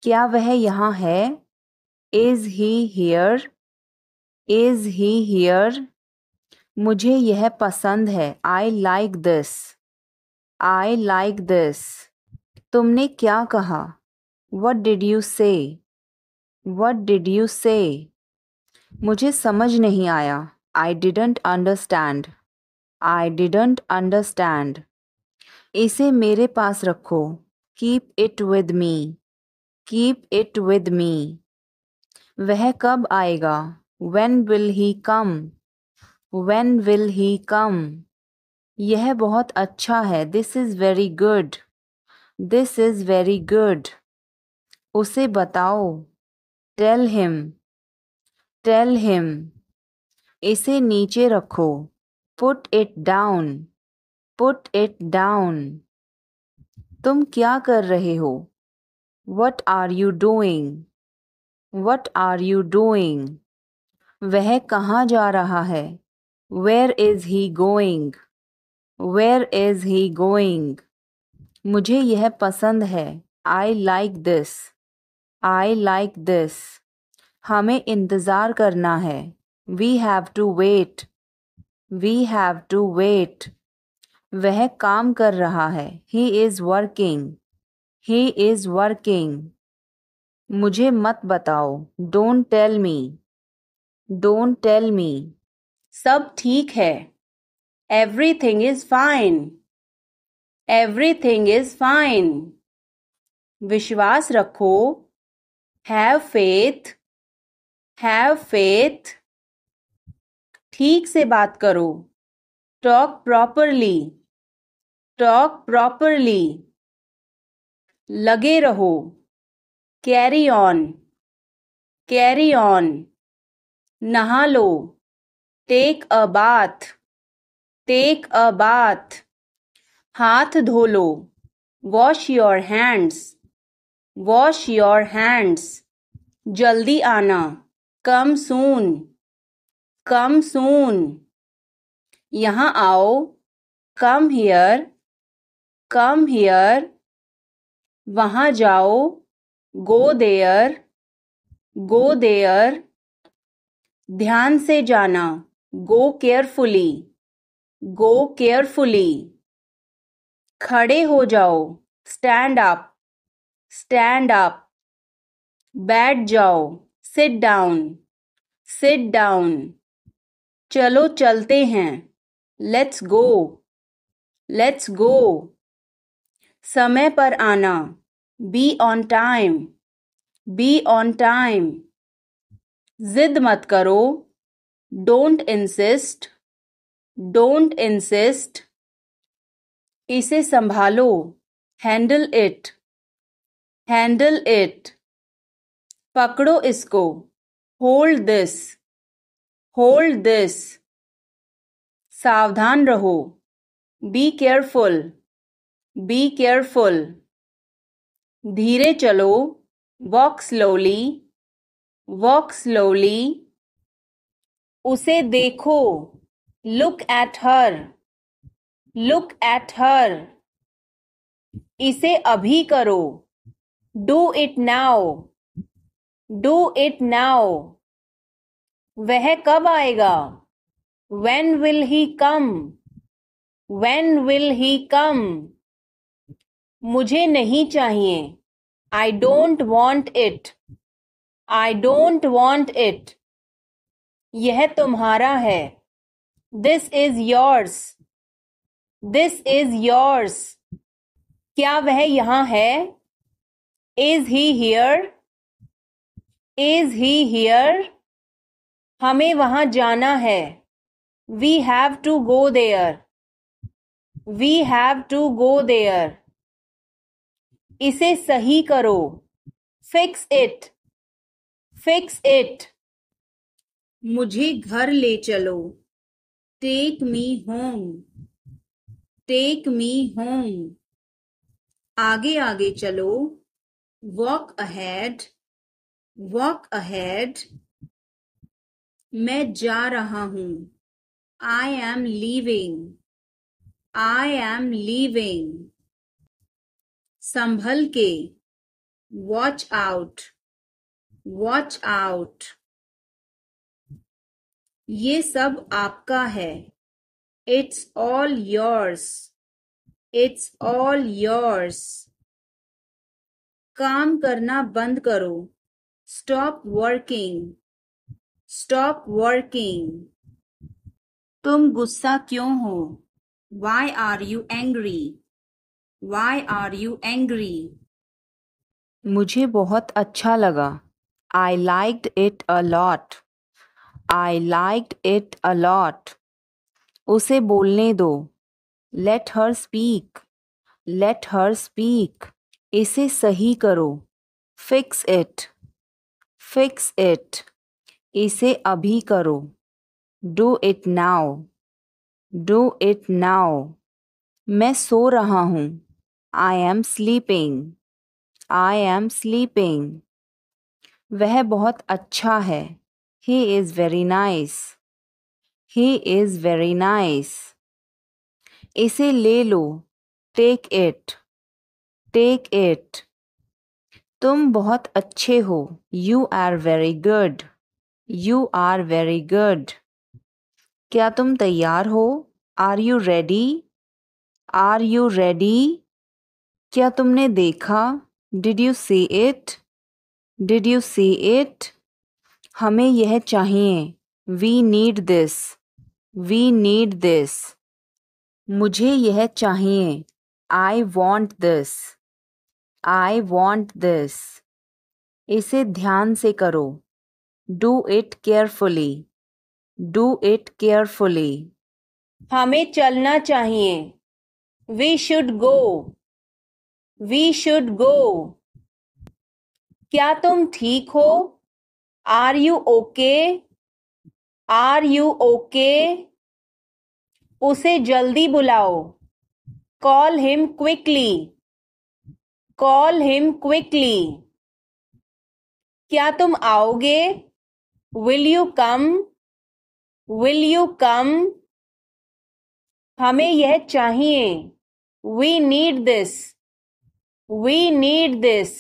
क्या वह यहाँ है? Is he here? Is he here? मुझे यह पसंद है। I like this. I like this. तुमने क्या कहा? What did you say? What did you say? मुझे समझ नहीं आया। I didn't understand. I didn't understand. इसे मेरे पास रखो। Keep it with me. Keep it with me. वह कब आएगा? When will he come? When will he come? यह बहुत अच्छा है। This is very good. This is very good. उसे बताओ। Tell him. Tell him. इसे नीचे रखो। Put it down. Put it down. तुम क्या कर रहे हो? What are you doing? What are you doing? वह कहाँ जा रहा है? Where is he going? Where is he going? मुझे यह पसंद है। I like this. I like this. हमें इंतज़ार करना है। We have to wait. We have to wait. वह काम कर रहा है। He is working. He is working. मुझे मत बताओ। Don't tell me. Don't tell me. सब ठीक है। Everything is fine. Everything is fine. विश्वास रखो। Have faith. Have faith. ठीक से बात करो। Talk properly. Talk properly. लगे रहो। Carry on. Carry on. नहा लो। Take a bath. Take a bath. हाथ धो लो। Wash your hands. Wash your hands. जल्दी आना। Come soon. Come soon. यहाँ आओ। Come here. Come here. वहाँ जाओ। Go there. Go there. ध्यान से जाना। Go carefully. Go carefully. खड़े हो जाओ। Stand up. Stand up. बैठ जाओ। Sit down. Sit down. चलो चलते हैं। Let's go. Let's go. समय पर आना। Be on time. Be on time. जिद मत करो। Don't insist. Don't insist. इसे संभालो। Handle it. Handle it. पकड़ो इसको। Hold this. Hold this. सावधान रहो। Be careful. Be careful. धीरे चलो। Walk slowly. Walk slowly. उसे देखो। Look at her. Look at her. इसे अभी करो। Do it now. Do it now. वह कब आएगा? When will he come? When will he come? मुझे नहीं चाहिए। I don't want it. I don't want it. यह तुम्हारा है। This is yours. This is yours. क्या वह यहाँ है? Is he here? Is he here? हमें वहाँ जाना है। We have to go there. We have to go there. इसे सही करो। Fix it. Fix it. मुझे घर ले चलो। Take me home. Take me home. आगे आगे चलो। Walk ahead. Walk ahead. मैं जा रहा हूँ। I am leaving. I am leaving. संभल के। Watch out. Watch out. ये सब आपका है. It's all yours. It's all yours. काम करना बंद करो. Stop working. Stop working. तुम गुस्सा क्यों हो? Why are you angry? Why are you angry? मुझे बहुत अच्छा लगा. I liked it a lot. I liked it a lot. उसे बोलने दो. Let her speak. Let her speak. इसे सही करो. Fix it. Fix it. इसे अभी करो. Do it now. Do it now. मैं सो रहा हूँ. I am sleeping. I am sleeping. वह बहुत अच्छा है. He is very nice. He is very nice. इसे ले लो. Take it. Take it. तुम बहुत अच्छे हो. You are very good. You are very good. क्या तुम तैयार हो? Are you ready? Are you ready? क्या तुमने देखा? Did you see it? Did you see it? हमें यह चाहिए. We need this. We need this. मुझे यह चाहिए. I want this. I want this. इसे ध्यान से करो. Do it carefully. Do it carefully. हमें चलना चाहिए. We should go. We should go. क्या तुम ठीक हो? Are you okay? Are you okay? उसे जल्दी बुलाओ. Call him quickly. Call him quickly. क्या तुम आओगे? Will you come? Will you come? हमें यह चाहिए. We need this. We need this.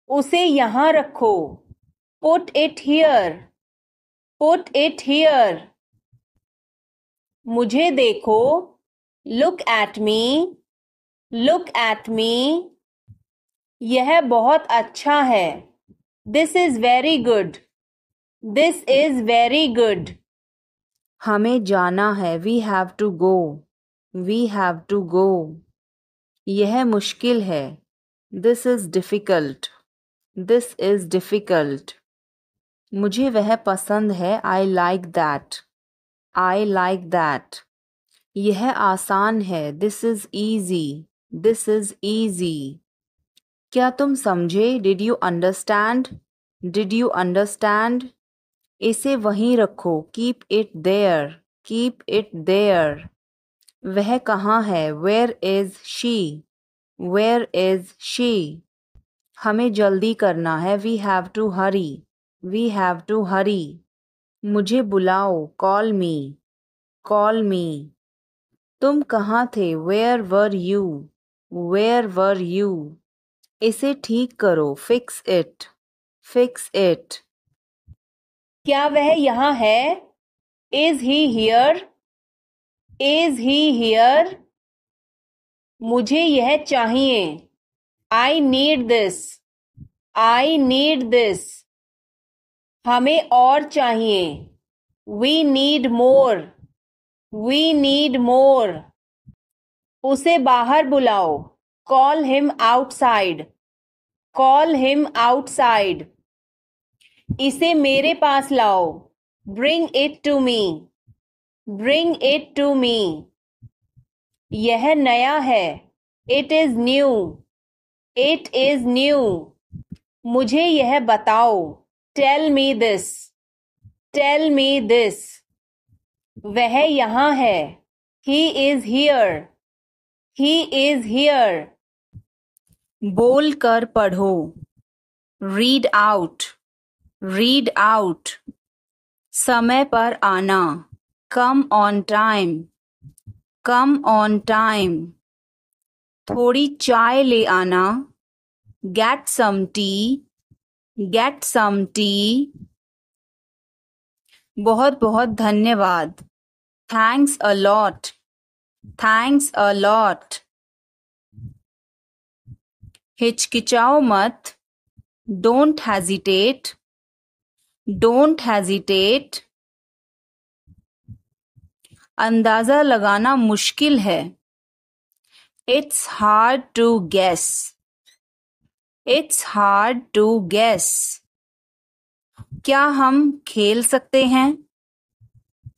उसे यहाँ रखो. Put it here. Put it here. मुझे देखो. Look at me. Look at me. यह बहुत अच्छा है. This is very good. This is very good. हमें जाना है. We have to go. We have to go. यह मुश्किल है. This is difficult. This is difficult. मुझे वह पसंद है. I like that. I like that. यह आसान है. This is easy. This is easy. क्या तुम समझे? Did you understand? Did you understand? इसे वहीं रखो. Keep it there. Keep it there. वह कहाँ है? Where is she? Where is she? हमें जल्दी करना है. We have to hurry. We have to hurry. मुझे बुलाओ. Call me. Call me. तुम कहाँ थे? Where were you? Where were you? इसे ठीक करो. Fix it. Fix it. क्या वह यहाँ है? Is he here? Is he here? मुझे यह चाहिए. I need this. I need this. हमें और चाहिए. We need more. We need more. उसे बाहर बुलाओ. Call him outside. Call him outside. इसे मेरे पास लाओ. Bring it to me. Bring it to me. यह नया है. It is new. It is new. मुझे यह बताओ. Tell me this. Tell me this. वह यहाँ है. He is here. He is here. बोल कर पढ़ो. Read out. Read out. समय पर आना. Come on time. Come on time. थोड़ी चाय ले आना. Get some tea. Get some tea. बहुत बहुत धन्यवाद. Thanks a lot. Thanks a lot. हिचकिचाओ मत. Don't hesitate. Don't hesitate. अंदाज़ा लगाना मुश्किल है. It's hard to guess. It's hard to guess. क्या हम खेल सकते हैं?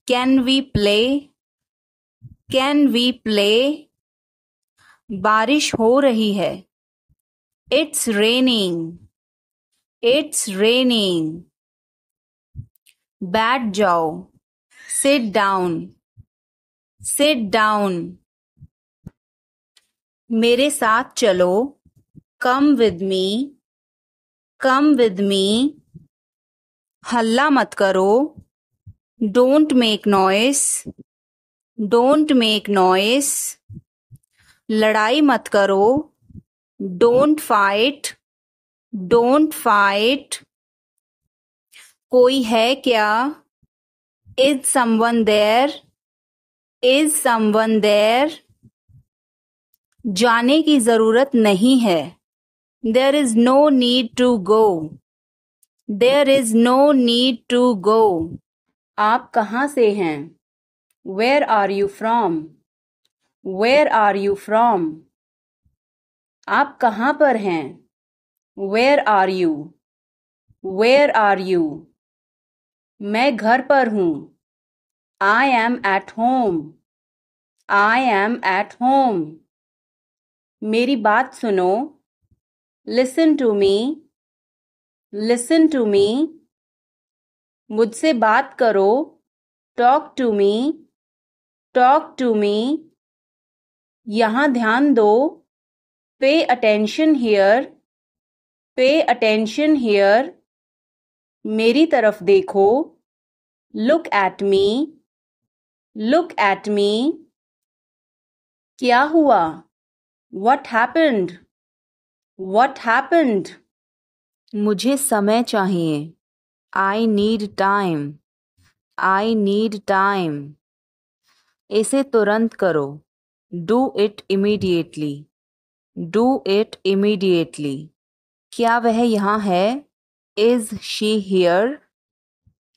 Can we play? Can we play? बारिश हो रही है. It's raining. It's raining. बैठ जाओ. Sit down. Sit down. मेरे साथ चलो. Come with me. Come with me. हल्ला मत करो. Don't make noise. Don't make noise. लड़ाई मत करो. Don't fight. Don't fight. कोई है क्या? Is someone there? Is someone there? जाने की जरूरत नहीं है. There is no need to go. There is no need to go. आप कहाँ से हैं? Where are you from? Where are you from? आप कहाँ पर हैं? Where are you? Where are you? मैं घर पर हूँ. I am at home. I am at home. मेरी बात सुनो. Listen to me. Listen to me. मुझसे बात करो. Talk to me. Talk to me. यहाँ ध्यान दो. Pay attention here. Pay attention here. मेरी तरफ देखो. Look at me. Look at me. क्या हुआ? What happened? What happened? मुझे समय चाहिए. I need time. I need time. इसे तुरंत करो. Do it immediately. Do it immediately. क्या वह यहाँ है? Is she here?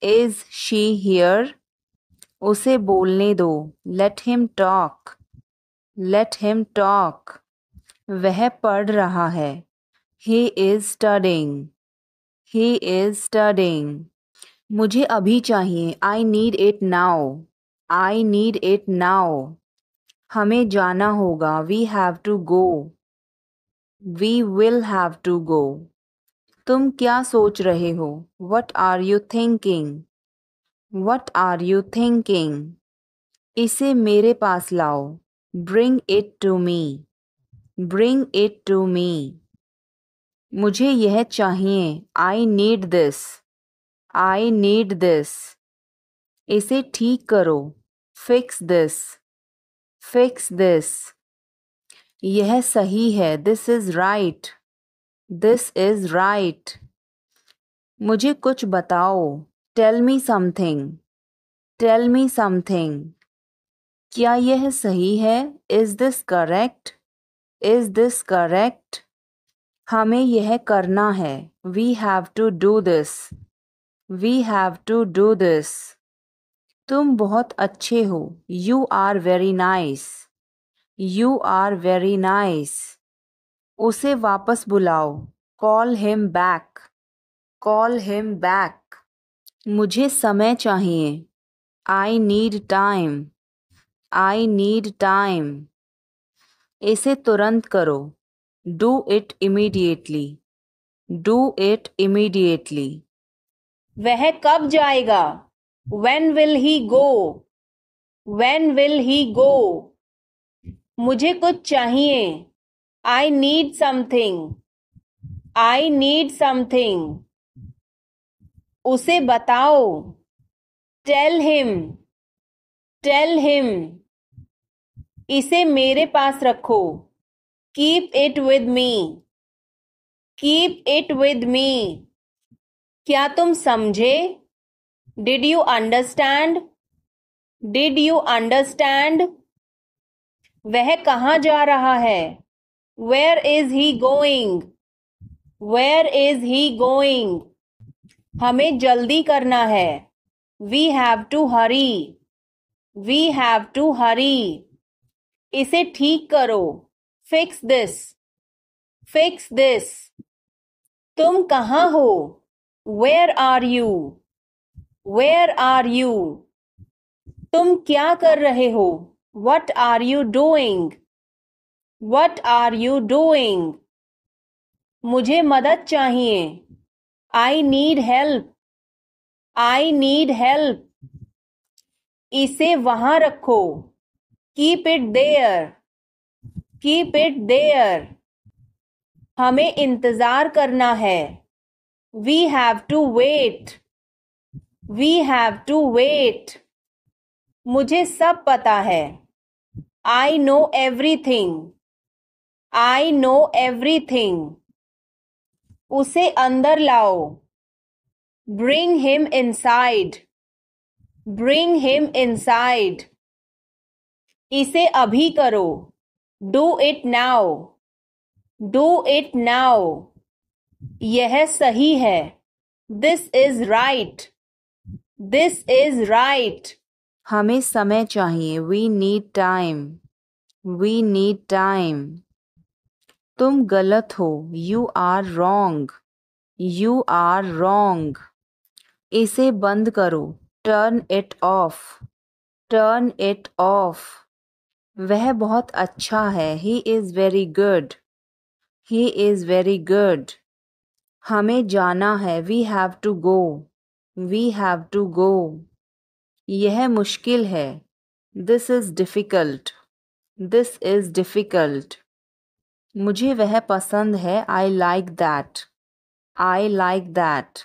Is she here? उसे बोलने दो. Let him talk. Let him talk. वह पढ़ रहा है. He is studying. He is studying. मुझे अभी चाहिए. I need it now. I need it now. हमें जाना होगा. We have to go. We will have to go. तुम क्या सोच रहे हो? What are you thinking? What are you thinking? इसे मेरे पास लाओ. Bring it to me. Bring it to me. मुझे यह चाहिए. I need this. I need this. इसे ठीक करो. Fix this. Fix this. यह सही है. This is right. This is right. मुझे कुछ बताओ. Tell me something. Tell me something. क्या यह सही है? Is this correct? Is this correct? हमें यह करना है. We have to do this. We have to do this. तुम बहुत अच्छे हो. You are very nice. You are very nice. उसे वापस बुलाओ. Call him back. Call him back. मुझे समय चाहिए. I need time. I need time. इसे तुरंत करो. Do it immediately. Do it immediately. वह कब जाएगा? When will he go? When will he go? मुझे कुछ चाहिए. I need something. I need something. उसे बताओ. Tell him. Tell him. इसे मेरे पास रखो. Keep it with me. Keep it with me. क्या तुम समझे? Did you understand? Did you understand? वह कहाँ जा रहा है? Where is he going? Where is he going? हमें जल्दी करना है। We have to hurry. We have to hurry. इसे ठीक करो। Fix this. Fix this. तुम कहाँ हो? Where are you? Where are you? तुम क्या कर रहे हो? What are you doing? What are you doing? मुझे मदद चाहिए। I need help. I need help. इसे वहां रखो। Keep it there. Keep it there. हमें इंतजार करना है। We have to wait. We have to wait. मुझे सब पता है। I know everything. I know everything. उसे अंदर लाओ। Bring him inside. Bring him inside. इसे अभी करो। Do it now. Do it now. यह सही है। This is right. This is right. हमें समय चाहिए। We need time. We need time. तुम गलत हो। You are wrong. You are wrong. इसे बंद करो। Turn it off. Turn it off. वह बहुत अच्छा है। He is very good. He is very good. हमें जाना है। We have to go. We have to go. यह मुश्किल है। This is difficult. This is difficult. मुझे वह पसंद है। I like that. I like that.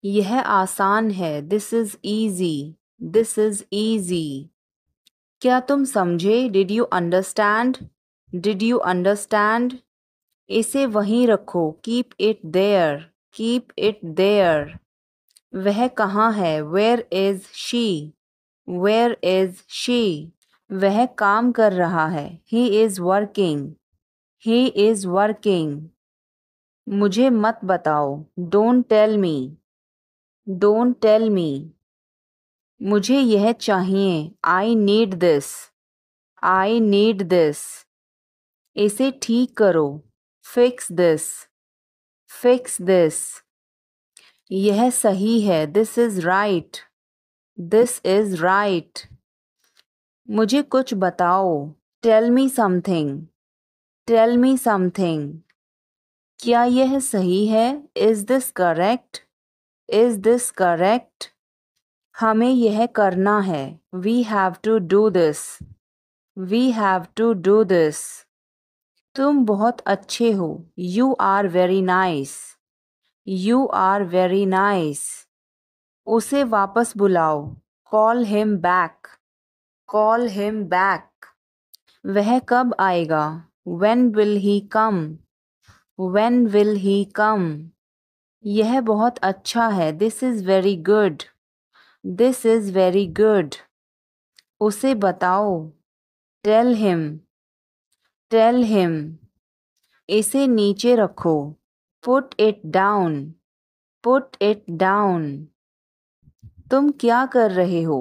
यह आसान है। This is easy. This is easy. क्या तुम समझे? Did you understand? Did you understand? इसे वहीं रखो। Keep it there. Keep it there. वह कहाँ है? Where is she? Where is she? वह काम कर रहा है। He is working. He is working. मुझे मत बताओ। Don't tell me. Don't tell me. मुझे यह चाहिए। I need this. I need this. इसे ठीक करो। Fix this. Fix this. यह सही है। This is right. This is right. मुझे कुछ बताओ। Tell me something. Tell me something. क्या यह सही है? Is this correct? Is this correct? हमें यह करना है। We have to do this. We have to do this. तुम बहुत अच्छे हो। You are very nice. You are very nice. उसे वापस बुलाओ। Call him back. Call him back. वह कब आएगा? When will he come? When will he come? यह बहुत अच्छा है। This is very good. This is very good. उसे बताओ। Tell him. Tell him. इसे नीचे रखो। Put it down. Put it down. तुम क्या कर रहे हो?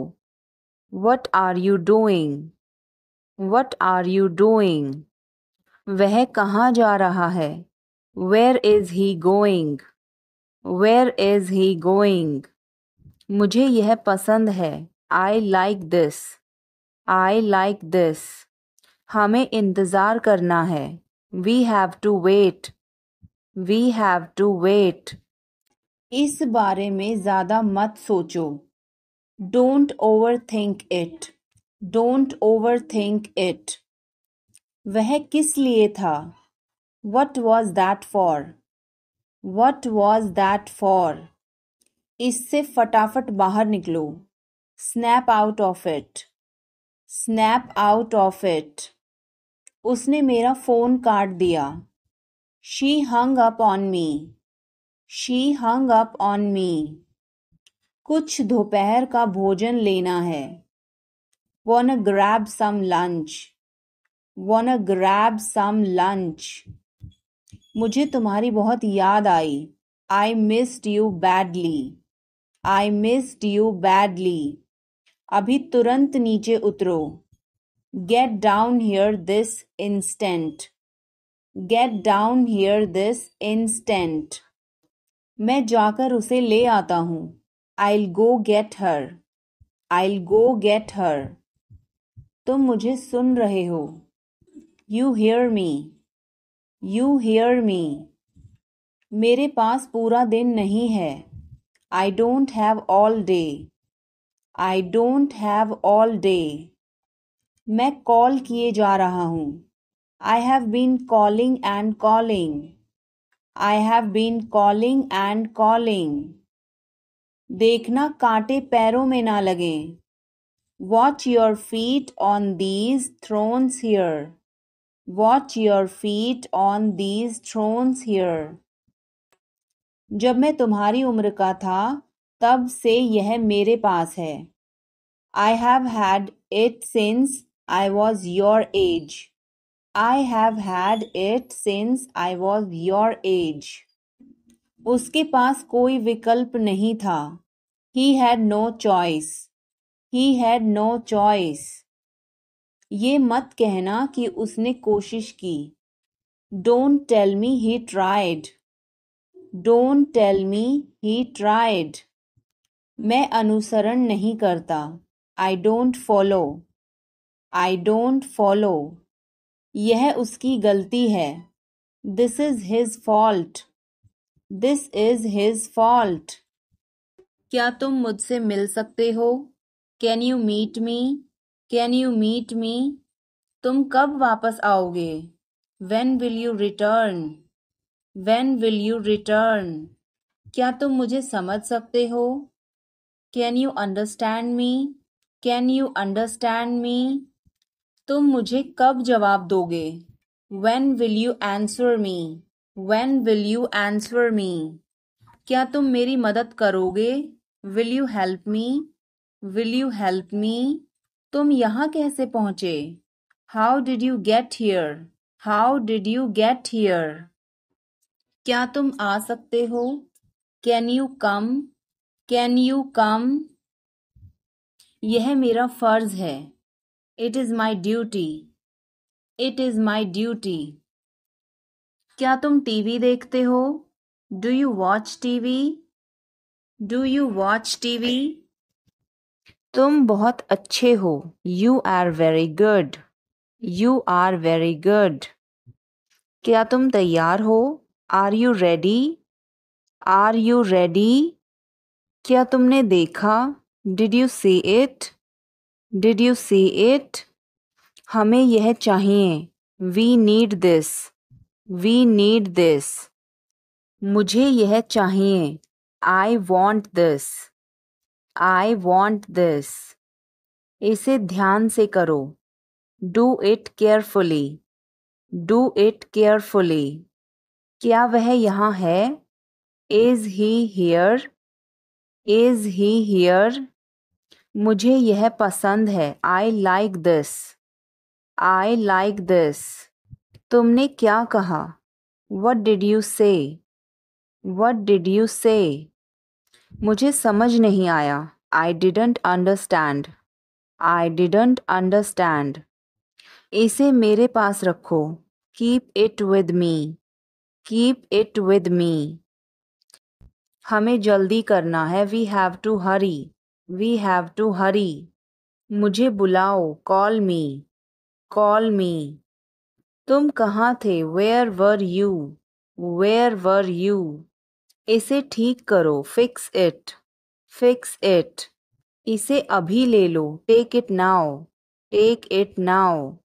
What are you doing? What are you doing? वह कहाँ जा रहा है? Where is he going? Where is he going? मुझे यह पसंद है। I like this. I like this. हमें इंतज़ार करना है। We have to wait. We have to wait. इस बारे में ज़्यादा मत सोचो। Don't overthink it. Don't overthink it. वह किस लिए था? What was that for? What was that for? इससे फटाफट बाहर निकलो। Snap out of it. Snap out of it. उसने मेरा फ़ोन काट दिया। She hung up on me. She hung up on me. कुछ दोपहर का भोजन लेना है. Wanna grab some lunch. Wanna grab some lunch. मुझे तुम्हारी बहुत याद आई. I missed you badly. I missed you badly. अभी तुरंत नीचे उतरो. Get down here this instant. Get down here this instant. मैं जाकर उसे ले आता हूँ. I'll go get her. I'll go get her. तुम मुझे सुन रहे हो. You hear me. You hear me. मेरे पास पूरा दिन नहीं है. I don't have all day. I don't have all day. मैं कॉल किए जा रहा हूँ. I have been calling and calling. I have been calling and calling. देखना कांटे पैरों में ना लगें. Watch your feet on these thorns here. Watch your feet on these thorns here. जब मैं तुम्हारी उम्र का था, तब से यह मेरे पास है. I have had it since I was your age. I have had it since I was your age. उसके पास कोई विकल्प नहीं था. He had no choice. He had no choice. ये मत कहना कि उसने कोशिश की. Don't tell me he tried. Don't tell me he tried. मैं अनुसरण नहीं करता. I don't follow. I don't follow. यह उसकी गलती है. This is his fault. This is his fault. क्या तुम मुझसे मिल सकते हो? Can you meet me? Can you meet me? तुम कब वापस आओगे? When will you return? When will you return? क्या तुम मुझे समझ सकते हो? Can you understand me? Can you understand me? तुम मुझे कब जवाब दोगे? When will you answer me? When will you answer me? क्या तुम मेरी मदद करोगे? Will you help me? Will you help me? तुम यहाँ कैसे पहुँचे? How did you get here? How did you get here? क्या तुम आ सकते हो? Can you come? Can you come? यह मेरा फर्ज है. It is my duty. It is my duty. क्या तुम टीवी देखते हो? Do you watch TV? Do you watch TV? तुम बहुत अच्छे हो. You are very good. You are very good. क्या तुम तैयार हो? Are you ready? Are you ready? क्या तुमने देखा? Did you see it? Did you see it? हमें यह चाहिए. We need this. We need this. मुझे यह चाहिए. I want this. I want this. इसे ध्यान से करो. Do it carefully. Do it carefully. क्या वह यहाँ है? Is he here? Is he here? मुझे यह पसंद है. I like this. I like this. तुमने क्या कहा? What did you say? What did you say? मुझे समझ नहीं आया. I didn't understand. I didn't understand. इसे मेरे पास रखो. Keep it with me. Keep it with me. हमें जल्दी करना है. We have to hurry. We have to hurry. मुझे बुलाओ. Call me. Call me. तुम कहाँ थे? Where were you? Where were you? इसे ठीक करो. Fix it. Fix it. इसे अभी ले लो. Take it now. Take it now.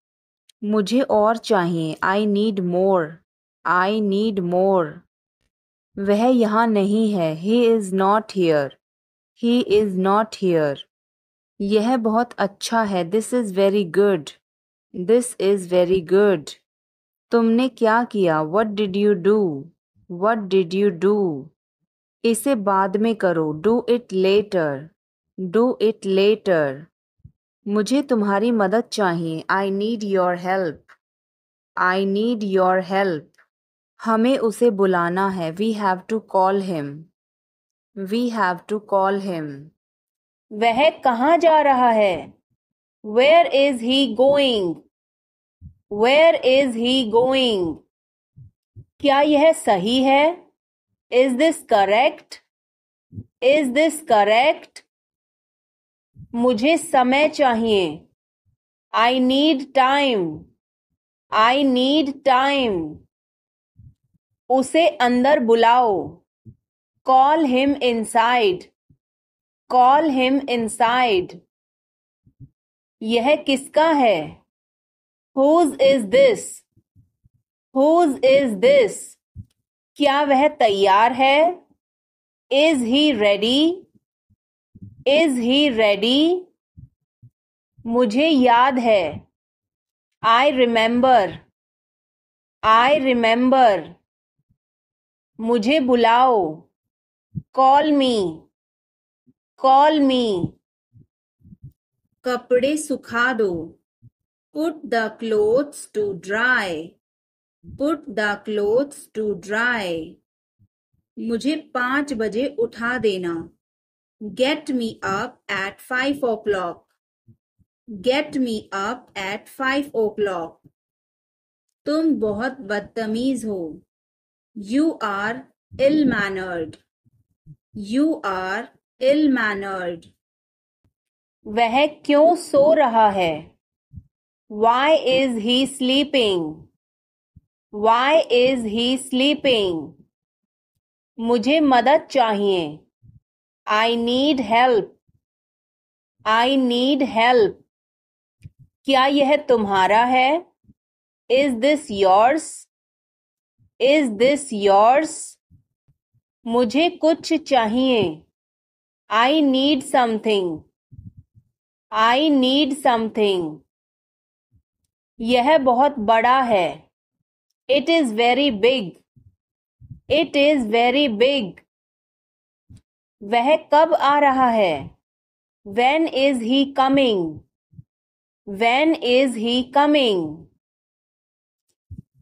मुझे और चाहिए. I need more. I need more. वह यहाँ नहीं है. He is not here. He is not here. यह बहुत अच्छा है. This is very good. This is very good. तुमने क्या किया? What did you do? What did you do? इसे बाद में करो. Do it later. Do it later. मुझे तुम्हारी मदद चाहिए. I need your help. I need your help. हमें उसे बुलाना है. We have to call him. We have to call him. वह कहाँ जा रहा है? Where is he going? Where is he going? क्या यह सही है? Is this correct? Is this correct? मुझे समय चाहिए. I need time. I need time. उसे अंदर बुलाओ. Call him inside. Call him inside. यह किसका है? Whose is this? Whose is this? क्या वह तैयार है? Is he ready? Is he ready? मुझे याद है. I remember. I remember. मुझे बुलाओ. Call me. Call me. कपड़े सुखा दो. Put the clothes to dry. Put the clothes to dry. मुझे 5 बजे उठा देना. Get me up at 5 o'clock. Get me up at 5 o'clock. तुम बहुत बदतमीज हो. You are ill-mannered. You are ill-mannered. वह क्यों सो रहा है? Why is he sleeping? Why is he sleeping? मुझे मदद चाहिए. I need help. I need help. क्या यह तुम्हारा है? Is this yours? Is this yours? मुझे कुछ चाहिए. I need something. I need something. यह बहुत बड़ा है. It is very big. It is very big. वह कब आ रहा है? When is he coming? When is he coming?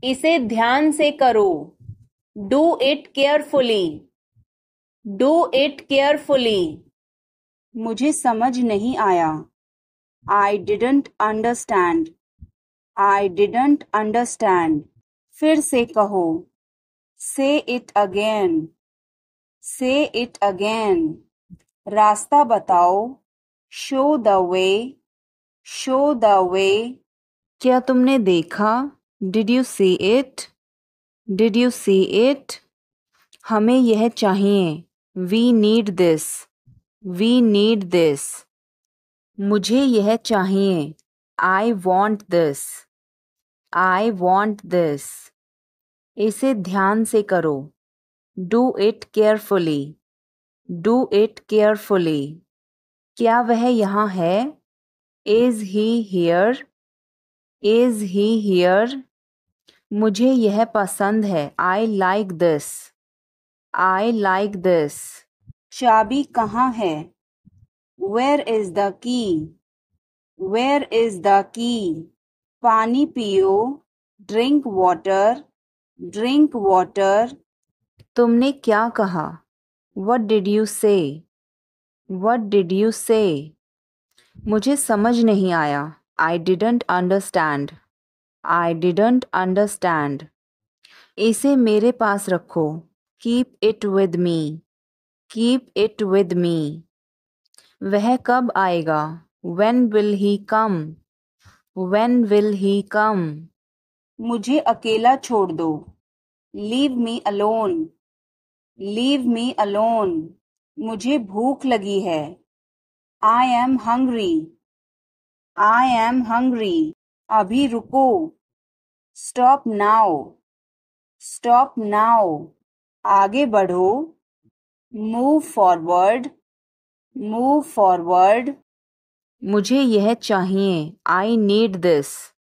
इसे ध्यान से करो. Do it carefully. Do it carefully. मुझे समझ नहीं आया. I didn't understand. I didn't understand. फिर से कहो. Say it again. Say it again. रास्ता बताओ. Show the way. Show the way. क्या तुमने देखा? Did you see it? Did you see it? हमें यह चाहिए. We need this. We need this. मुझे यह चाहिए. I want this. I want this. इसे ध्यान से करो. Do it carefully. Do it carefully. क्या वह यहाँ है? Is he here? Is he here? मुझे यह पसंद है. I like this. I like this. चाबी कहाँ है? Where is the key? Where is the key? पानी पियो. Drink water. Drink water. तुमने क्या कहा? What did you say? What did you say? मुझे समझ नहीं आया. I didn't understand. I didn't understand. इसे मेरे पास रखो. Keep it with me. Keep it with me. वह कब आएगा? When will he come? When will he come? मुझे अकेला छोड़ दो. Leave me alone. Leave me alone. मुझे भूख लगी है. I am hungry. I am hungry. अभी रुको. Stop now. Stop now. आगे बढ़ो. Move forward. Move forward. मुझे यह चाहिए. I need this.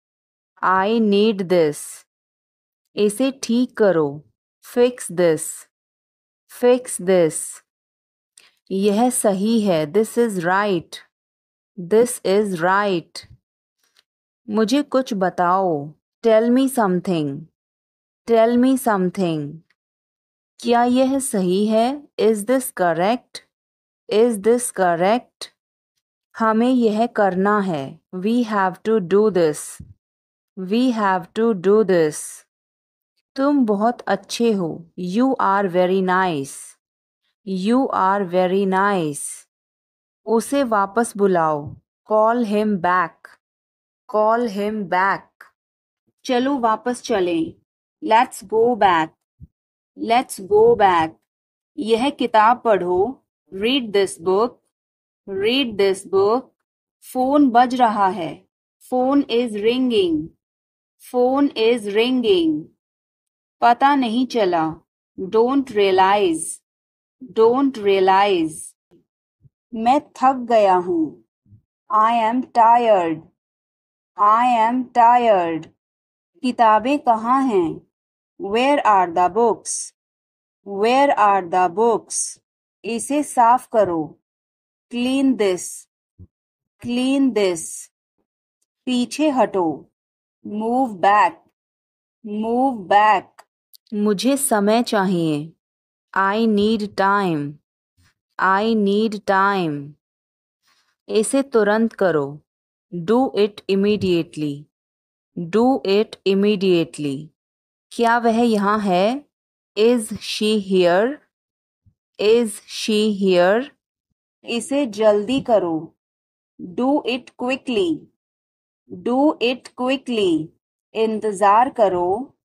I need this. इसे ठीक करो, फिक्स दिस, फिक्स दिस। यह सही है, this is right, this is right. मुझे कुछ बताओ, tell me something, tell me something. क्या यह सही है, is this correct, is this correct. हमें यह करना है, we have to do this, we have to do this. तुम बहुत अच्छे हो, you are very nice, you are very nice. उसे वापस बुलाओ, call him back, call him back. चलो वापस चलें, let's go back, let's go back. यह किताब पढ़ो, read this book, read this book. Phone बज रहा है, phone is ringing, phone is ringing. पता नहीं चला, डोंट रियलाइज, डोंट रियलाइज। मैं थक गया हूँ, I am tired, I am tired. किताबें कहाँ हैं, where are the books, where are the books. इसे साफ करो, क्लीन दिस, क्लीन दिस। पीछे हटो, मूव बैक, मूव बैक। मुझे समय चाहिए, I need time, I need time. इसे तुरंत करो, do it immediately, do it immediately. क्या वह यहाँ है, is she here, is she here. इसे जल्दी करो, do it quickly, do it quickly. इंतजार करो,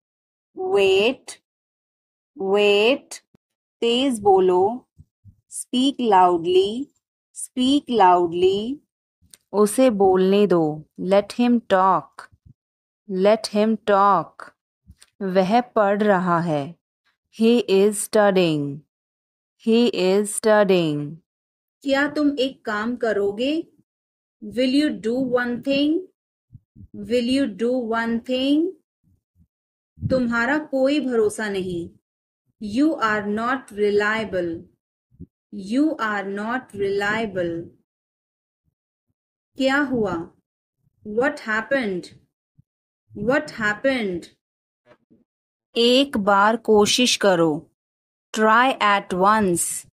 वेट, वेट। तेज बोलो, स्पीक लाउडली, स्पीक लाउडली। उसे बोलने दो, let him talk, let him talk. वह पढ़ रहा है, he is studying, he is studying. क्या तुम एक काम करोगे, will you do one thing, will you do one thing. तुम्हारा कोई भरोसा नहीं, you are not reliable, you are not reliable. क्या हुआ, व्हाट हैपेंड, व्हाट हैपेंड। एक बार कोशिश करो, try at once,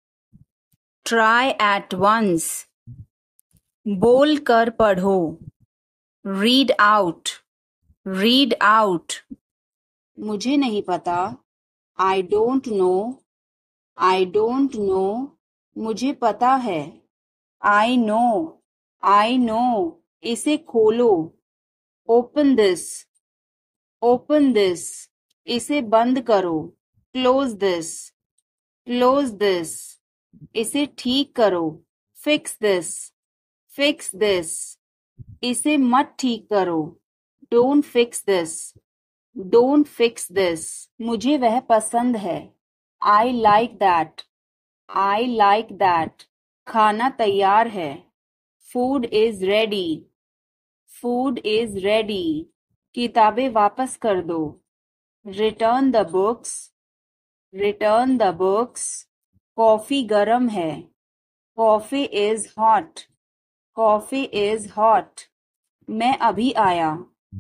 try at once. बोल कर पढ़ो, रीड आउट, रीड आउट। मुझे नहीं पता, I don't know, I don't know. मुझे पता है, आई नो, आई नो। इसे खोलो, ओपन दिस, ओपन दिस। इसे बंद करो, क्लोज दिस, क्लोज दिस। इसे ठीक करो, फिक्स दिस, फिक्स दिस। इसे मत ठीक करो, don't fix this, don't fix this. मुझे वह पसंद है, I like that, I like that. खाना तैयार है, food is ready, food is ready. किताबें वापस कर दो, return the books, return the books. Coffee गर्म है, coffee is hot, coffee is hot. मैं अभी आया,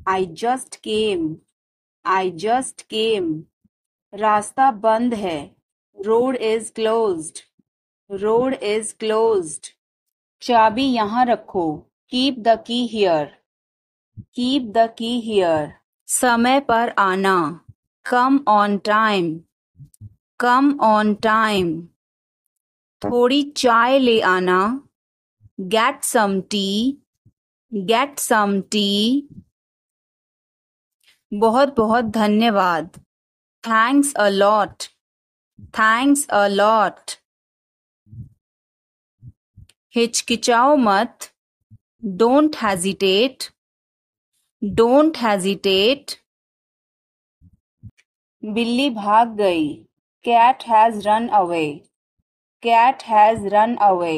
I just came, I just came. रास्ता बंद है, road is closed, road is closed. चाबी यहाँ रखो, keep the key here, keep the key here. समय पर आना, come on time, come on time. थोड़ी चाय ले आना, get some tea, get some tea. बहुत बहुत धन्यवाद, thanks a lot, thanks a lot. हिचकिचाओ मत, डोंट हेजिटेट, डोंट हेजिटेट। बिल्ली भाग गई, cat has run away, cat has run away.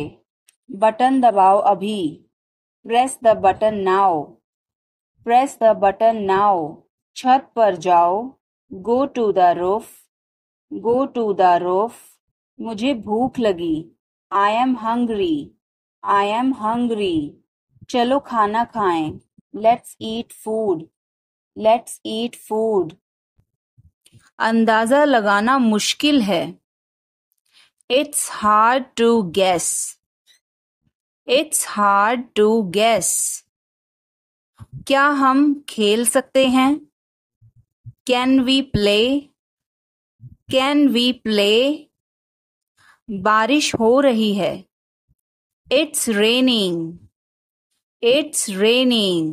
Button दबाओ अभी, press the button now, press the button now. छत पर जाओ, Go to the roof. Go to the roof. मुझे भूख लगी. I am hungry. I am hungry. चलो खाना खाएं. Let's eat food. Let's eat food. अंदाजा लगाना मुश्किल है. It's hard to guess. It's hard to guess. क्या हम खेल सकते हैं? Can we play? Can we play? बारिश हो रही है. It's raining. It's raining.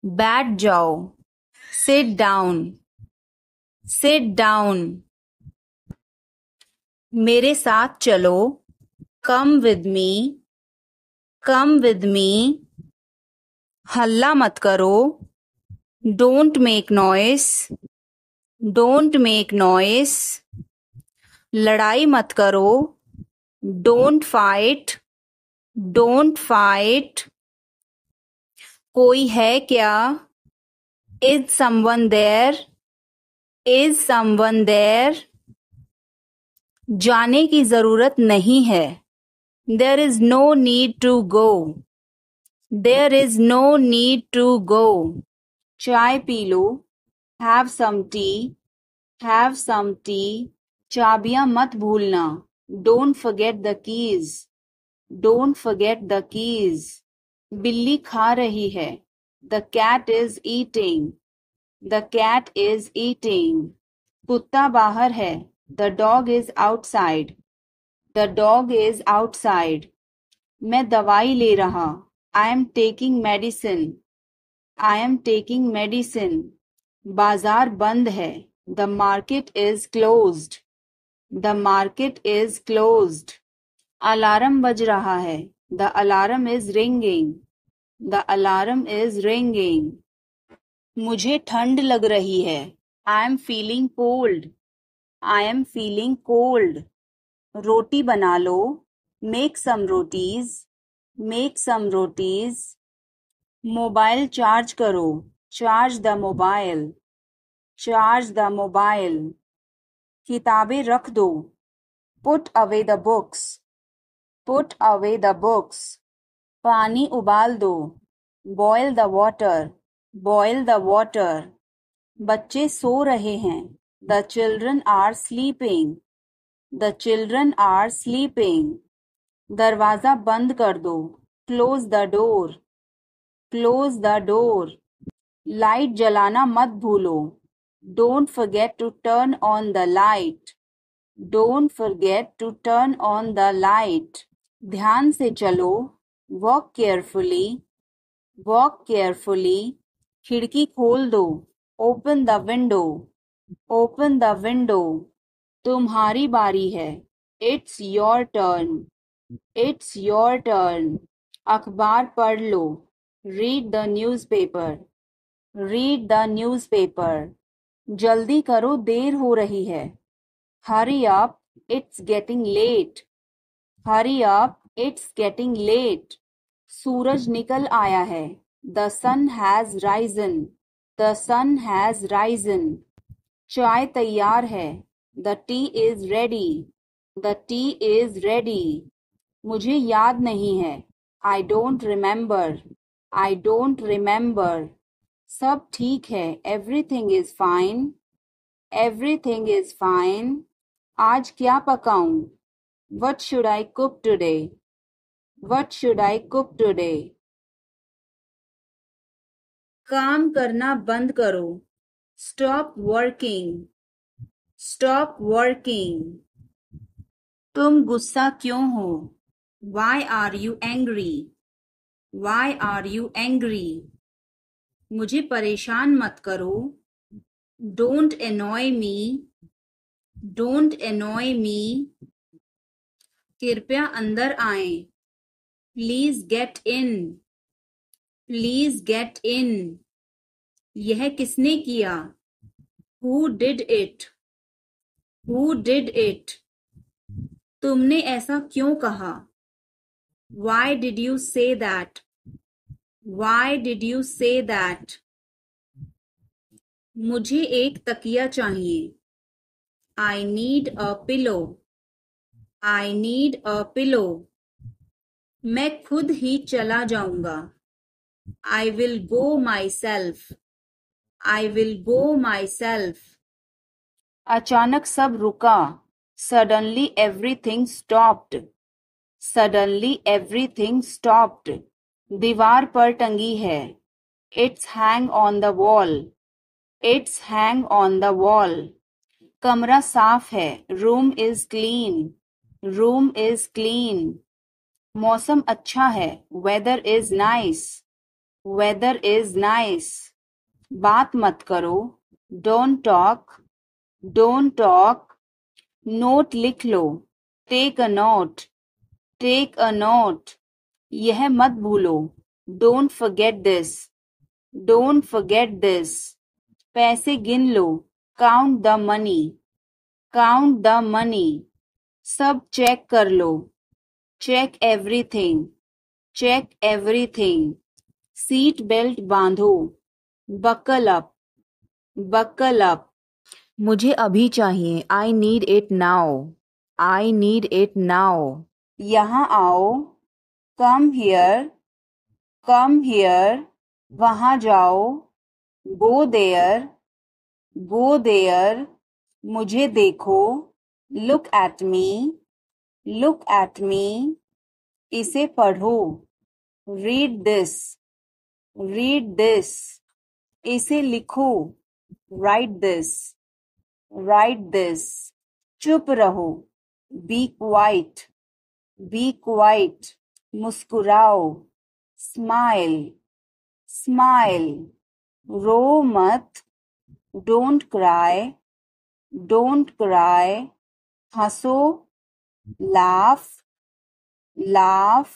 बैठ जाओ. Sit down. Sit down. मेरे साथ चलो. Come with me. Come with me. हल्ला मत करो. Don't make noise. Don't make noise. लड़ाई मत करो. Don't fight. Don't fight. कोई है क्या? Is someone there? Is someone there? जाने की जरूरत नहीं है. There is no need to go. There is no need to go. चाय P low. Have some tea. Have some tea. चाबियां मत भूलना. Don't forget the keys. Don't forget the keys. बिल्ली खा रही है. The cat is eating. The cat is eating. कुत्ता बाहर है. The dog is outside. The dog is outside. मैं दवाई ले रहा. I am taking medicine. I am taking medicine. बाजार बंद है. The market is closed. The market is closed. Alarm बज रहा है. The alarm is ringing. The alarm is ringing. मुझे ठंड लग रही है. I am feeling cold. I am feeling cold. रोटी बना लो. Make some rotis. Make some rotis. Mobile charge करो. Charge the mobile. Charge the mobile. किताबें रख दो. Put away the books. Put away the books. पानी उबाल दो. Boil the water. Boil the water. बच्चे सो रहे हैं. The children are sleeping. The children are sleeping. दरवाजा बंद कर दो. Close the door. Close the door. Light जलाना मत भूलो. Don't forget to turn on the light. Don't forget to turn on the light. ध्यान से चलो. Walk carefully. Walk carefully. खिड़की खोल दो. Open the window. Open the window. तुम्हारी बारी है. It's your turn. It's your turn. अखबार पढ़ लो. Read the newspaper. Read the newspaper. जल्दी करो, देर हो रही है. Hurry up, it's getting late. Hurry up, it's getting late. सूरज निकल आया है. The sun has risen. The sun has risen. चाय तैयार है. The tea is ready. The tea is ready. मुझे याद नहीं है. I don't remember. I don't remember. सब ठीक है. Everything is fine. Everything is fine. आज क्या पकाऊं? What should I cook today? What should I cook today? काम करना बंद करो. Stop working. Stop working. तुम गुस्सा क्यों हो? Why are you angry? Why are you angry? मुझे परेशान मत करो. Don't annoy me. Don't annoy me. कृपया अंदर आएं. Please get in. Please get in. यह किसने किया? Who did it? Who did it? तुमने ऐसा क्यों कहा? Why did you say that? Why did you say that? मुझे एक तकिया चाहिए। I need a pillow. I need a pillow. मैं खुद ही चला जाऊंगा। I will go myself. I will go myself. अचानक सब रुका। Suddenly everything stopped. Suddenly everything stopped. दीवार पर टंगी है। It's hang on the wall. It's hang on the wall. कमरा साफ है। Room is clean. Room is clean. मौसम अच्छा है। Weather is nice. Weather is nice. बात मत करो। Don't talk. Don't talk. Note लिख लो। Take a note. Take a note. यह मत भूलो। Don't forget this. Don't forget this. पैसे गिन लो। Count the money. Count the money. सब चेक कर लो। Check everything. Check everything. Seat belt बांधो। Buckle up. Buckle up. मुझे अभी चाहिए। I need it now. I need it now. यहाँ आओ। Come here. Come here. वहाँ जाओ। Go there. Go there. मुझे देखो। Look at me. Look at me. इसे पढ़ो। Read this. Read this. इसे लिखो। Write this. Write this. चुप रहो। Be quiet. Be quiet. मुस्कुराओ। Smile. Smile. रो मत। Don't cry. Don't cry. हंसो। Laugh. Laugh.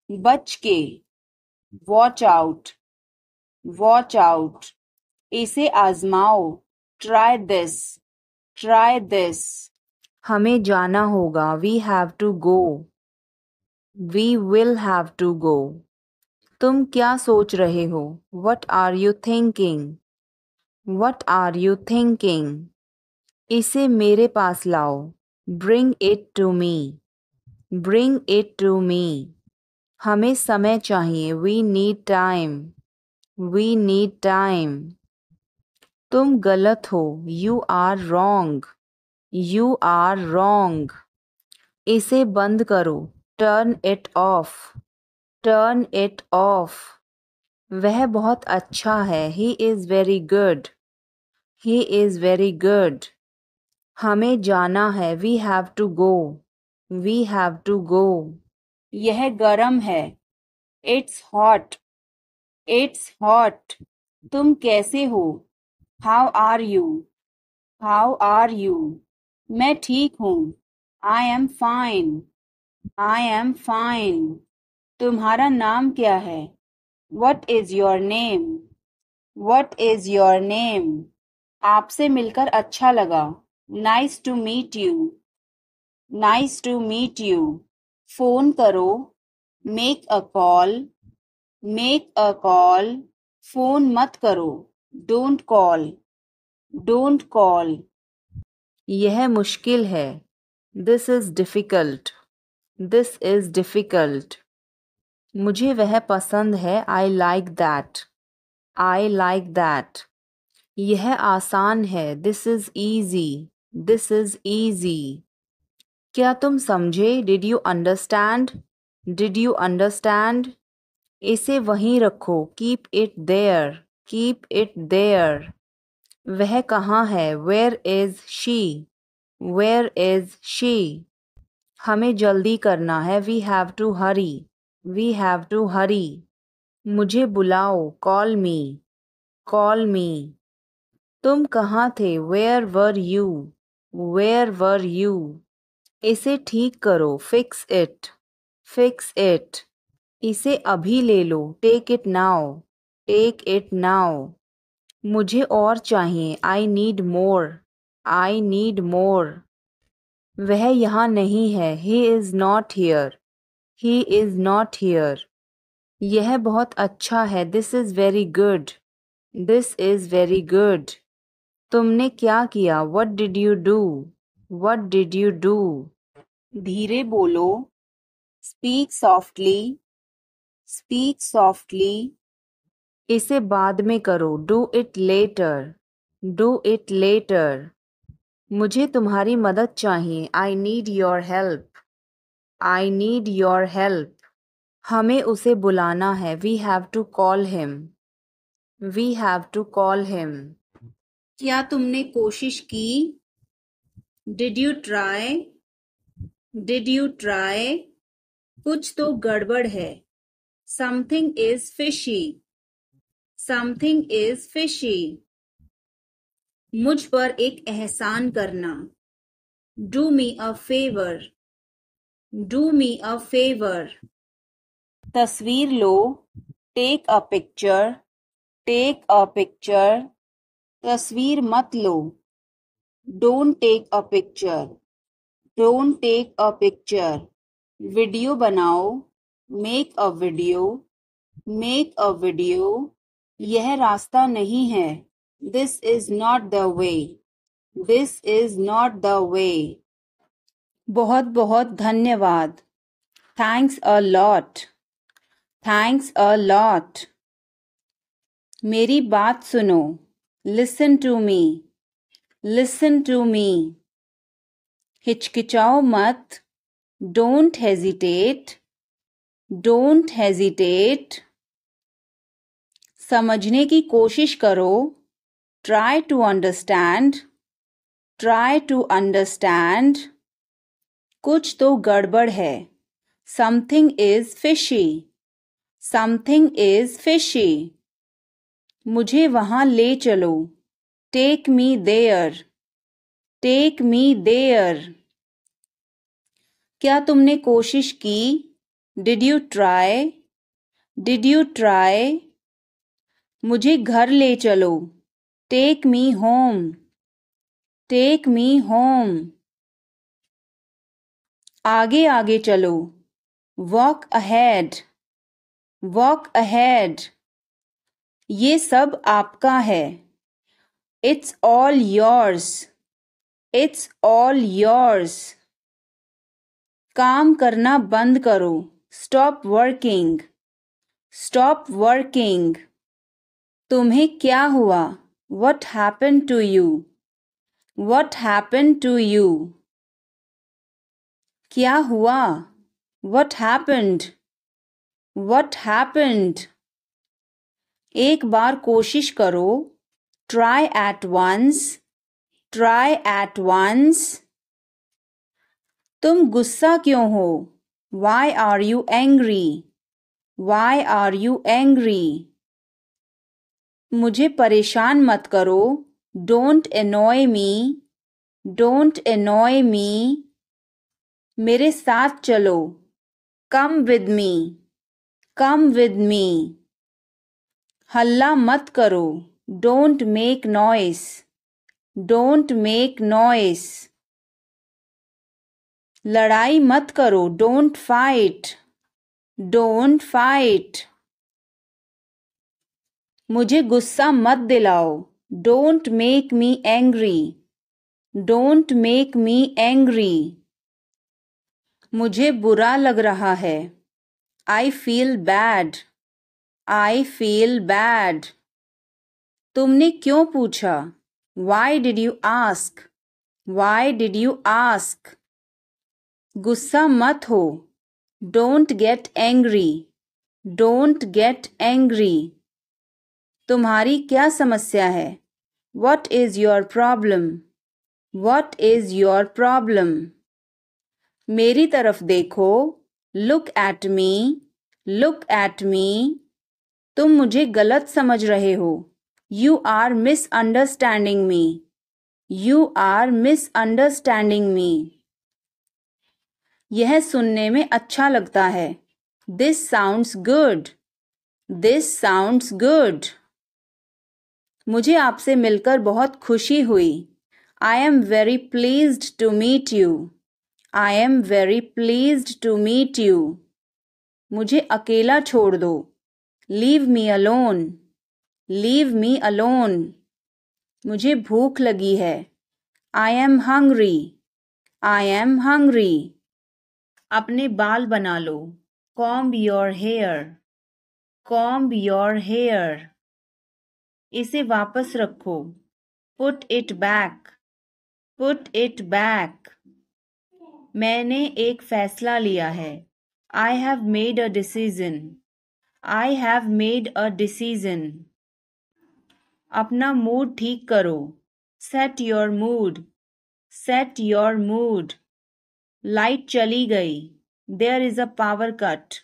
बच के। Watch out. Watch out. इसे आजमाओ। Try this. Try this. हमें जाना होगा। We have to go. We will have to go. तुम क्या सोच रहे हो? What are you thinking? What are you thinking? इसे मेरे पास लाओ। Bring it to me. Bring it to me. हमें समय चाहिए। We need time. We need time. तुम गलत हो। You are wrong. You are wrong. इसे बंद करो। Turn it off. Turn it off. वह बहुत अच्छा है। He is very good. He is very good. हमें जाना है। We have to go. We have to go. यह गर्म है। It's hot. It's hot. तुम कैसे हो? How are you? How are you? मैं ठीक हूँ। I am fine. I am fine. तुम्हारा नाम क्या है? What is your name? What is your name? आपसे मिलकर अच्छा लगा। Nice to meet you. Nice to meet you. Phone करो। Make a call. Make a call. Phone मत करो। Don't call. Don't call. यह मुश्किल है। This is difficult. This is difficult. मुझे वह पसंद है। I like that. I like that. यह आसान है। This is easy. This is easy. क्या तुम समझे? Did you understand? Did you understand? इसे वहीं रखो। Keep it there. Keep it there. वह कहाँ है? Where is she? Where is she? हमें जल्दी करना है। We have to hurry. We have to hurry. मुझे बुलाओ। Call me. Call me. तुम कहाँ थे? Where were you? Where were you? इसे ठीक करो। Fix it. Fix it. इसे अभी ले लो। Take it now. Take it now. मुझे और चाहिए। I need more. I need more. वह यहाँ नहीं है। He is not here. He is not here. यह बहुत अच्छा है. This is very good. This is very good. तुमने क्या किया? What did you do? What did you do? धीरे बोलो. Speak softly. Speak softly. इसे बाद में करो. Do it later. Do it later. मुझे तुम्हारी मदद चाहिए. I need your help. I need your help. हमें उसे बुलाना है. We have to call him. We have to call him. क्या तुमने कोशिश की? Did you try? Did you try? कुछ तो गड़बड़ है. Something is fishy. Something is fishy. मुझ पर एक एहसान करना. Do me a favor. Do me a favor. तस्वीर लो. Take a picture. Take a picture. तस्वीर मत लो. Don't take a picture. Don't take a picture. Video बनाओ. Make a video. Make a video. यह रास्ता नहीं है. This is not the way. This is not the way. बहुत बहुत धन्यवाद. Thanks a lot. Thanks a lot. मेरी बात सुनो. Listen to me. Listen to me. हिचकिचाओ मत. Don't hesitate. Don't hesitate. समझने की कोशिश करो. Try to understand. Try to understand. कुछ तो गड़बड़ है. Something is fishy. Something is fishy. मुझे वहाँ ले चलो. Take me there. Take me there. क्या तुमने कोशिश की? Did you try? Did you try? मुझे घर ले चलो. Take me home. Take me home. आगे आगे चलो. Walk ahead. Walk ahead. ये सब आपका है. It's all yours. It's all yours. काम करना बंद करो. Stop working. Stop working. तुम्हें क्या हुआ? What happened to you? What happened to you? क्या हुआ? What happened? What happened? एक बार कोशिश करो. Try at once. Try at once. तुम गुस्सा क्यों हो? Why are you angry? Why are you angry? मुझे परेशान मत करो. Don't annoy me. Don't annoy me. मेरे साथ चलो. Come with me. Come with me. हल्ला मत करो. Don't make noise. Don't make noise. लड़ाई मत करो. Don't fight. Don't fight. मुझे गुस्सा मत दिलाओ. Don't make me angry. Don't make me angry. मुझे बुरा लग रहा है. I feel bad. I feel bad. तुमने क्यों पूछा? Why did you ask? Why did you ask? गुस्सा मत हो. Don't get angry. Don't get angry. तुम्हारी क्या समस्या है? What is your problem? What is your problem? मेरी तरफ देखो. Look at me. Look at me. तुम मुझे गलत समझ रहे हो. You are misunderstanding me. You are misunderstanding me. यह सुनने में अच्छा लगता है. This sounds good. This sounds good. मुझे आपसे मिलकर बहुत खुशी हुई. I am very pleased to meet you. I am very pleased to meet you. मुझे अकेला छोड़ दो। Leave me alone. Leave me alone. मुझे भूख लगी है। I am hungry. I am hungry. अपने बाल बना लो। Comb your hair. Comb your hair. इसे वापस रखो। Put it back. Put it back. मैंने एक फैसला लिया है। I have made a decision. I have made a decision. अपना मूड ठीक करो। Set your mood. Set your mood. Light चली गई। There is a power cut.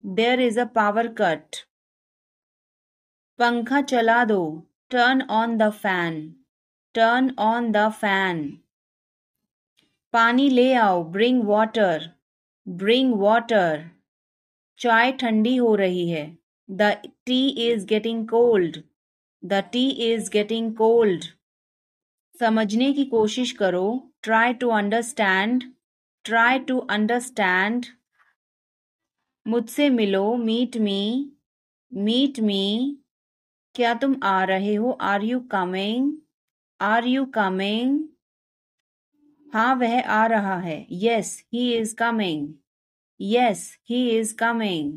There is a power cut. पंखा चला दो। Turn on the fan. Turn on the fan. पानी ले आओ। Bring water. Bring water. चाय ठंडी हो रही है। The tea is getting cold. The tea is getting cold. समझने की कोशिश करो। Try to understand. Try to understand. मुझसे मिलो। Meet me. Meet me. क्या तुम आ रहे हो? Are you coming? Are you coming? हाँ वह आ रहा है। Yes, he is coming. Yes, he is coming.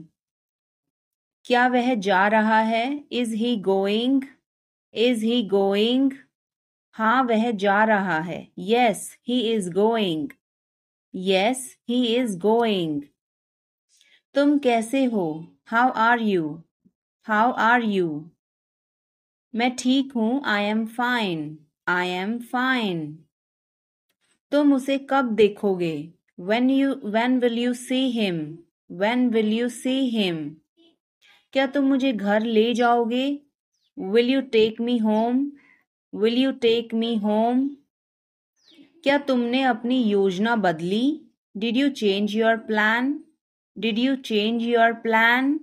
क्या वह जा रहा है? Is he going? Is he going? हाँ वह जा रहा है। Yes, he is going. Yes, he is going. तुम कैसे हो? How are you? How are you? मैं ठीक हूँ। I am fine. I am fine. तुम उसे कब देखोगे? When will you see him? When will you see him? क्या तुम मुझे घर ले जाओगे? Will you take me home? Will you take me home? क्या तुमने अपनी योजना बदली? Did you change your plan? Did you change your plan?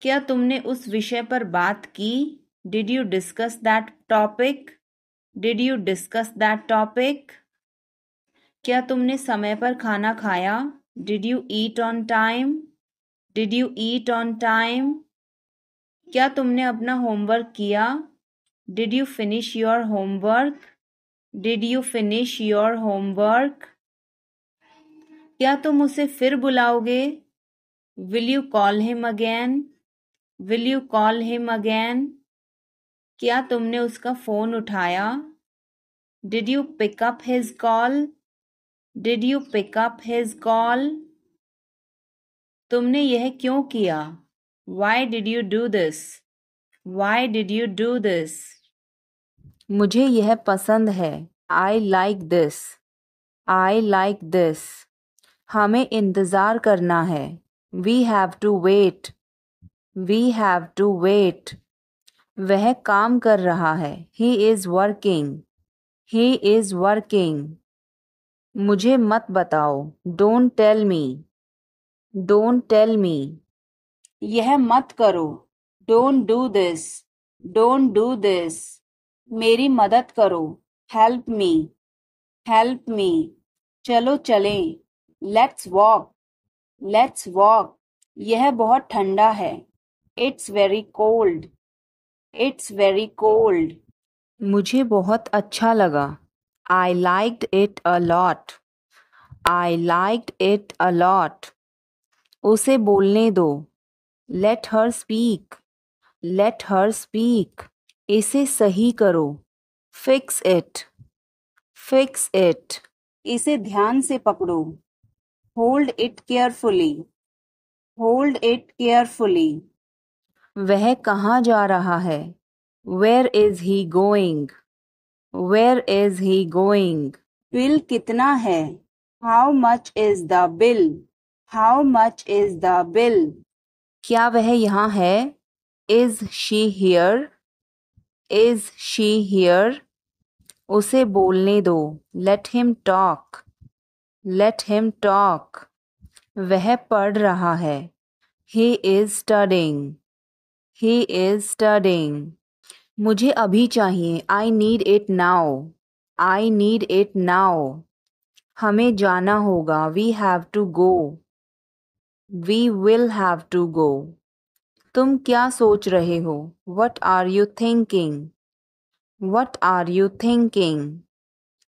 क्या तुमने उस विषय पर बात की? Did you discuss that topic? Did you discuss that topic? क्या तुमने समय पर खाना खाया? Did you eat on time? Did you eat on time? क्या तुमने अपना होमवर्क किया? Did you finish your homework? Did you finish your homework? क्या तुम उसे फिर बुलाओगे? Will you call him again? Will you call him again? क्या तुमने उसका फोन उठाया? Did you pick up his call? Did you pick up his call? तुमने यह क्यों किया? Why did you do this? Why did you do this? मुझे यह पसंद है। I like this. I like this. हमें इंतज़ार करना है। We have to wait. We have to wait. वह काम कर रहा है। He is working. He is working. मुझे मत बताओ। Don't tell me. Don't tell me. यह मत करो। Don't do this. Don't do this. मेरी मदद करो। Help me. Help me. चलो चलें। Let's walk. Let's walk. यह बहुत ठंडा है। It's very cold. It's very cold. मुझे बहुत अच्छा लगा। I liked it a lot. I liked it a lot. उसे बोलने दो। Let her speak. Let her speak. इसे सही करो। Fix it. Fix it. इसे ध्यान से पकड़ो। Hold it carefully. Hold it carefully. वह कहाँ जा रहा है? Where is he going? Where is he going? Bill कितना है? How much is the bill? How much is the bill? क्या वह यहाँ है? Is she here? Is she here? उसे बोलने दो। Let him talk. Let him talk. वह पढ़ रहा है। He is studying. He is studying. मुझे अभी चाहिए। I need it now. I need it now. हमें जाना होगा। We have to go. We will have to go. तुम क्या सोच रहे हो? What are you thinking? What are you thinking?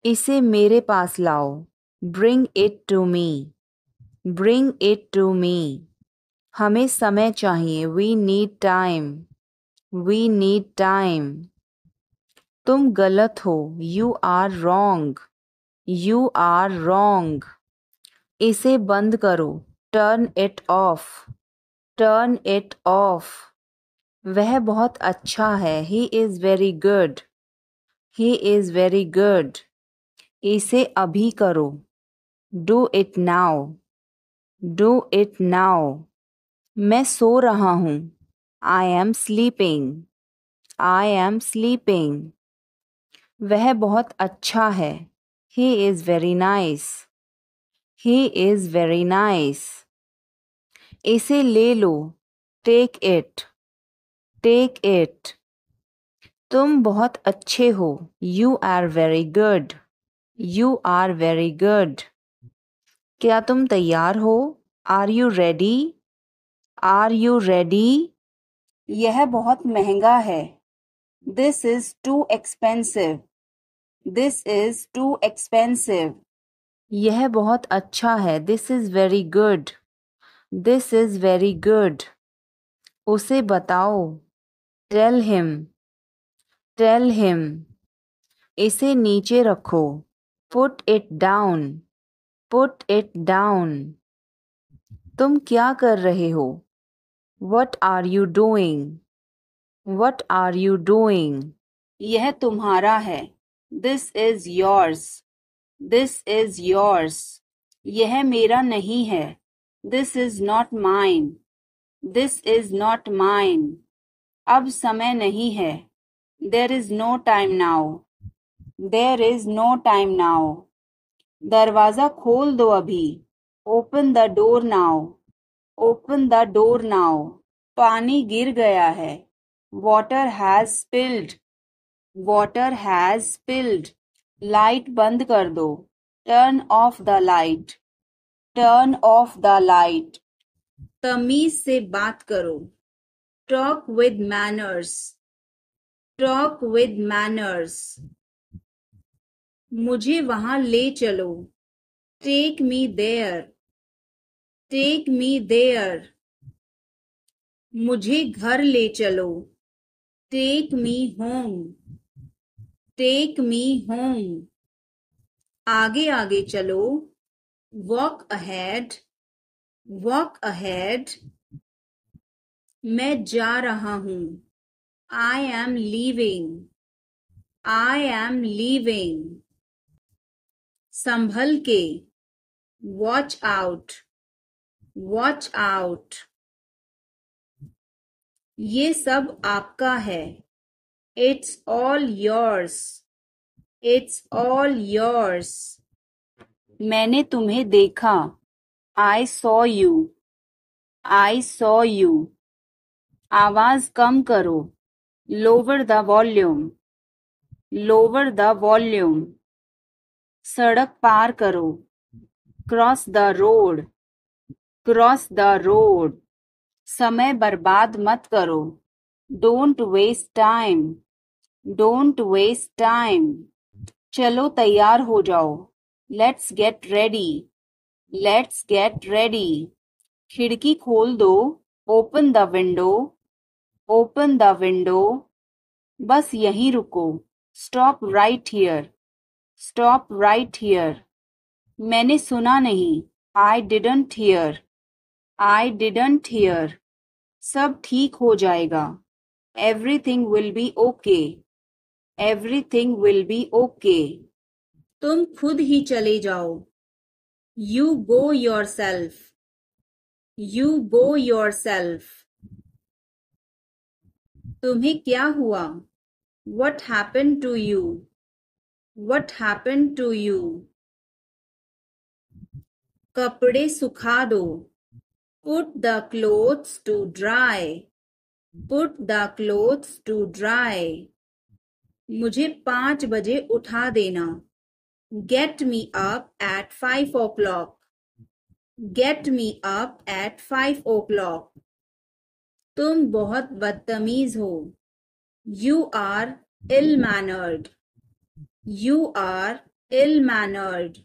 इसे मेरे पास लाओ. Bring it to me. Bring it to me. हमें समय चाहिए. We need time. We need time. तुम गलत हो. You are wrong. You are wrong. इसे बंद करो. Turn it off. Turn it off. वह बहुत अच्छा है. He is very good. He is very good. इसे अभी करो. Do it now. Do it now. मैं सो रहा हूँ. I am sleeping. I am sleeping. वह बहुत अच्छा है. He is very nice. He is very nice. इसे ले लो. Take it. Take it. तुम बहुत अच्छे हो. You are very good. You are very good. क्या तुम तैयार हो? Are you ready? Are you ready? यह बहुत महंगा है. This is too expensive. This is too expensive. यह बहुत अच्छा है. This is very good. This is very good. उसे बताओ. Tell him. Tell him. इसे नीचे रखो. Put it down. Put it down. तुम क्या कर रहे हो? What are you doing? What are you doing? यह तुम्हारा है. This is yours. This is yours. यह मेरा नहीं है. This is not mine. This is not mine. अब समय नहीं है. There is no time now. There is no time now. दरवाजा खोल दो अभी. Open the door now. Open the door now. पानी गिर गया है. Water has spilled. Water has spilled. Light बंद कर दो. Turn off the light. Turn off the light. तमीज से बात करो. Talk with manners. Talk with manners. मुझे वहां ले चलो. Take me there. Take me there. मुझे घर ले चलो. Take me home. Take me home. आगे आगे चलो. Walk ahead. Walk ahead. मैं जा रहा हूँ. I am leaving. I am leaving. संभल के. Watch out. Watch out. ये सब आपका है. It's all yours. It's all yours. मैंने तुम्हें देखा. I saw you. I saw you. आवाज कम करो. Lower the volume. Lower the volume. सड़क पार करो. Cross the road. Cross the road. समय बर्बाद मत करो. Don't waste time. Don't waste time. चलो तैयार हो जाओ. Let's get ready. Let's get ready. खिड़की खोल दो. Open the window. Open the window. बस यहीं रुको. Stop right here. Stop right here. मैंने सुना नहीं. I didn't hear. I didn't hear. सब ठीक हो जाएगा. Everything will be okay. Everything will be okay. तुम खुद ही चले जाओ. You go yourself. You go yourself. तुम्हें क्या हुआ? What happened to you? What happened to you? कपड़े सुखा दो. Put the clothes to dry. Put the clothes to dry. मुझे 5 बजे उठा देना. Get me up at 5 o'clock. Get me up at 5 o'clock. तुम बहुत बदतमीज हो. You are ill-mannered. You are ill-mannered.